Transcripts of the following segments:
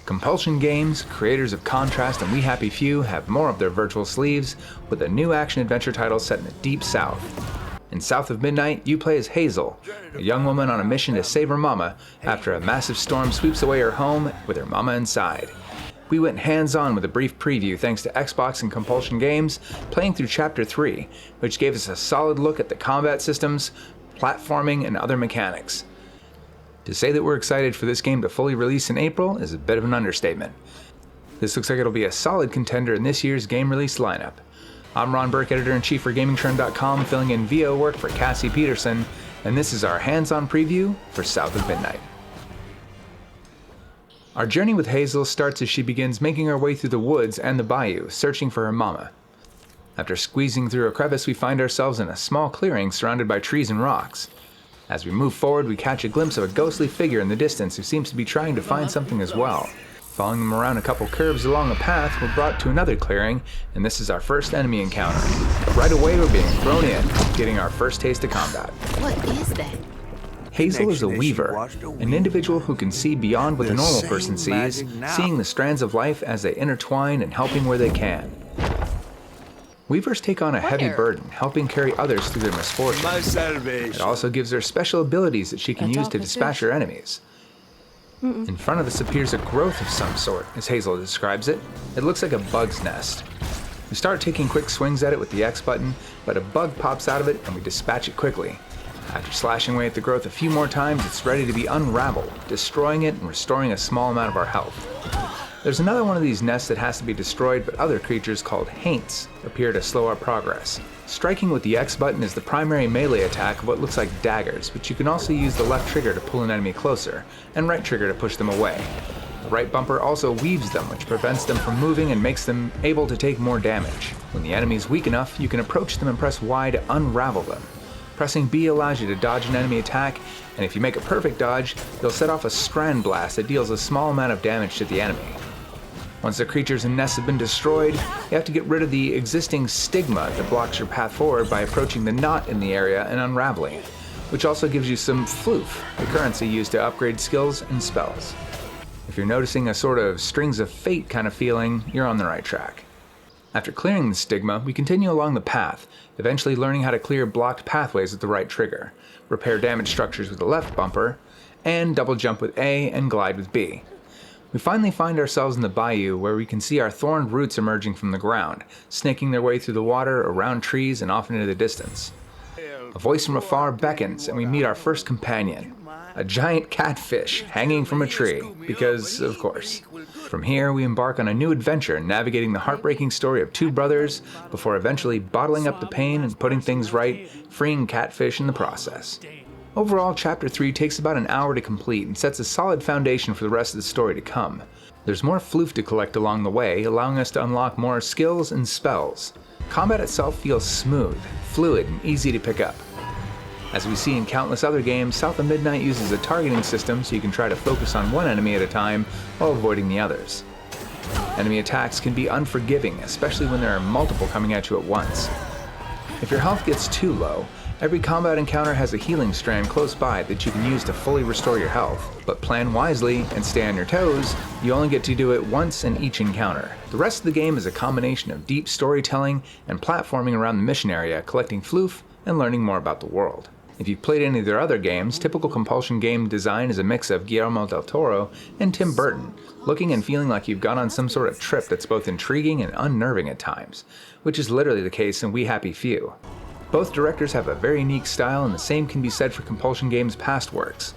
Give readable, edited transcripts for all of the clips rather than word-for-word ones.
Compulsion Games, creators of Contrast and We Happy Few, have more of their virtual sleeves with a new action-adventure title set in the Deep South. In South of Midnight, you play as Hazel, a young woman on a mission to save her mama after a massive storm sweeps away her home with her mama inside. We went hands-on with a brief preview thanks to Xbox and Compulsion Games, playing through Chapter 3, which gave us a solid look at the combat systems, platforming, and other mechanics. To say that we're excited for this game to fully release in April is a bit of an understatement. This looks like it'll be a solid contender in this year's game release lineup. I'm Ron Burke, editor-in-chief for Gamingtrend.com, filling in VO work for Cassie Peterson, and this is our hands-on preview for South of Midnight. Our journey with Hazel starts as she begins making her way through the woods and the bayou, searching for her mama. After squeezing through a crevice, we find ourselves in a small clearing surrounded by trees and rocks. As we move forward, we catch a glimpse of a ghostly figure in the distance who seems to be trying to find something as well. Following them around a couple curves along a path, we're brought to another clearing, and this is our first enemy encounter. But right away, we're being thrown in, getting our first taste of combat. What is that? Hazel is a weaver, an individual who can see beyond what the normal person sees, seeing the strands of life as they intertwine and helping where they can. Weavers take on a heavy burden, helping carry others through their misfortunes. It also gives her special abilities that she can use to dispatch her enemies. In front of us appears a growth of some sort, as Hazel describes it. It looks like a bug's nest. We start taking quick swings at it with the X button, but a bug pops out of it and we dispatch it quickly. After slashing away at the growth a few more times, it's ready to be unraveled, destroying it and restoring a small amount of our health. There's another one of these nests that has to be destroyed, but other creatures called haints appear to slow our progress. Striking with the X button is the primary melee attack of what looks like daggers, but you can also use the left trigger to pull an enemy closer, and right trigger to push them away. The right bumper also weaves them, which prevents them from moving and makes them able to take more damage. When the enemy is weak enough, you can approach them and press Y to unravel them. Pressing B allows you to dodge an enemy attack, and if you make a perfect dodge, you'll set off a strand blast that deals a small amount of damage to the enemy. Once the creatures and nests have been destroyed, you have to get rid of the existing stigma that blocks your path forward by approaching the knot in the area and unraveling it, which also gives you some floof, the currency used to upgrade skills and spells. If you're noticing a sort of strings of fate kind of feeling, you're on the right track. After clearing the stigma, we continue along the path, eventually learning how to clear blocked pathways with the right trigger, repair damaged structures with the left bumper, and double jump with A and glide with B. We finally find ourselves in the bayou where we can see our thorned roots emerging from the ground, snaking their way through the water, around trees, and off into the distance. A voice from afar beckons, and we meet our first companion, a giant catfish hanging from a tree, because, of course. From here, we embark on a new adventure, navigating the heartbreaking story of two brothers, before eventually bottling up the pain and putting things right, freeing catfish in the process. Overall, Chapter 3 takes about an hour to complete and sets a solid foundation for the rest of the story to come. There's more floof to collect along the way, allowing us to unlock more skills and spells. Combat itself feels smooth, fluid, and easy to pick up. As we see in countless other games, South of Midnight uses a targeting system so you can try to focus on one enemy at a time while avoiding the others. Enemy attacks can be unforgiving, especially when there are multiple coming at you at once. If your health gets too low, every combat encounter has a healing strand close by that you can use to fully restore your health. But plan wisely and stay on your toes, you only get to do it once in each encounter. The rest of the game is a combination of deep storytelling and platforming around the mission area, collecting floof and learning more about the world. If you've played any of their other games, typical Compulsion game design is a mix of Guillermo del Toro and Tim Burton, looking and feeling like you've gone on some sort of trip that's both intriguing and unnerving at times, which is literally the case in We Happy Few. Both directors have a very unique style, and the same can be said for Compulsion Games' past works.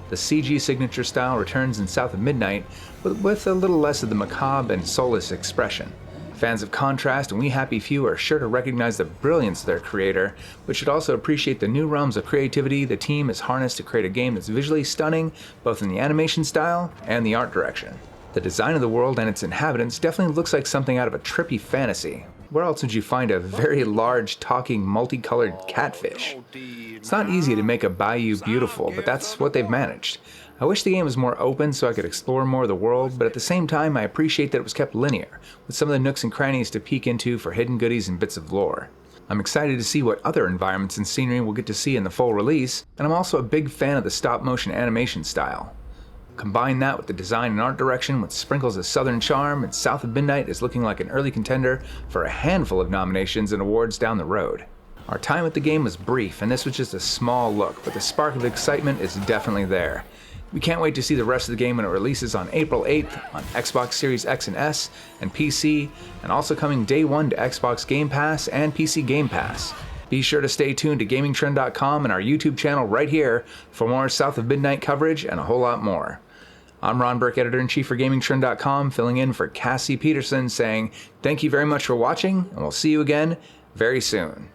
The CG signature style returns in South of Midnight, but with a little less of the macabre and soulless expression. Fans of Contrast and We Happy Few are sure to recognize the brilliance of their creator, but should also appreciate the new realms of creativity the team has harnessed to create a game that's visually stunning, both in the animation style and the art direction. The design of the world and its inhabitants definitely looks like something out of a trippy fantasy. Where else would you find a very large, talking, multicolored catfish? It's not easy to make a bayou beautiful, but that's what they've managed. I wish the game was more open so I could explore more of the world, but at the same time I appreciate that it was kept linear, with some of the nooks and crannies to peek into for hidden goodies and bits of lore. I'm excited to see what other environments and scenery we'll get to see in the full release, and I'm also a big fan of the stop-motion animation style. Combine that with the design and art direction with sprinkles of Southern charm, and South of Midnight is looking like an early contender for a handful of nominations and awards down the road. Our time with the game was brief, and this was just a small look, but the spark of excitement is definitely there. We can't wait to see the rest of the game when it releases on April 8th on Xbox Series X and S and PC, and also coming day one to Xbox Game Pass and PC Game Pass. Be sure to stay tuned to Gamingtrend.com and our YouTube channel right here for more South of Midnight coverage and a whole lot more. I'm Ron Burke, Editor-in-Chief for Gamingtrend.com, filling in for Cassie Peterson, saying thank you very much for watching, and we'll see you again very soon.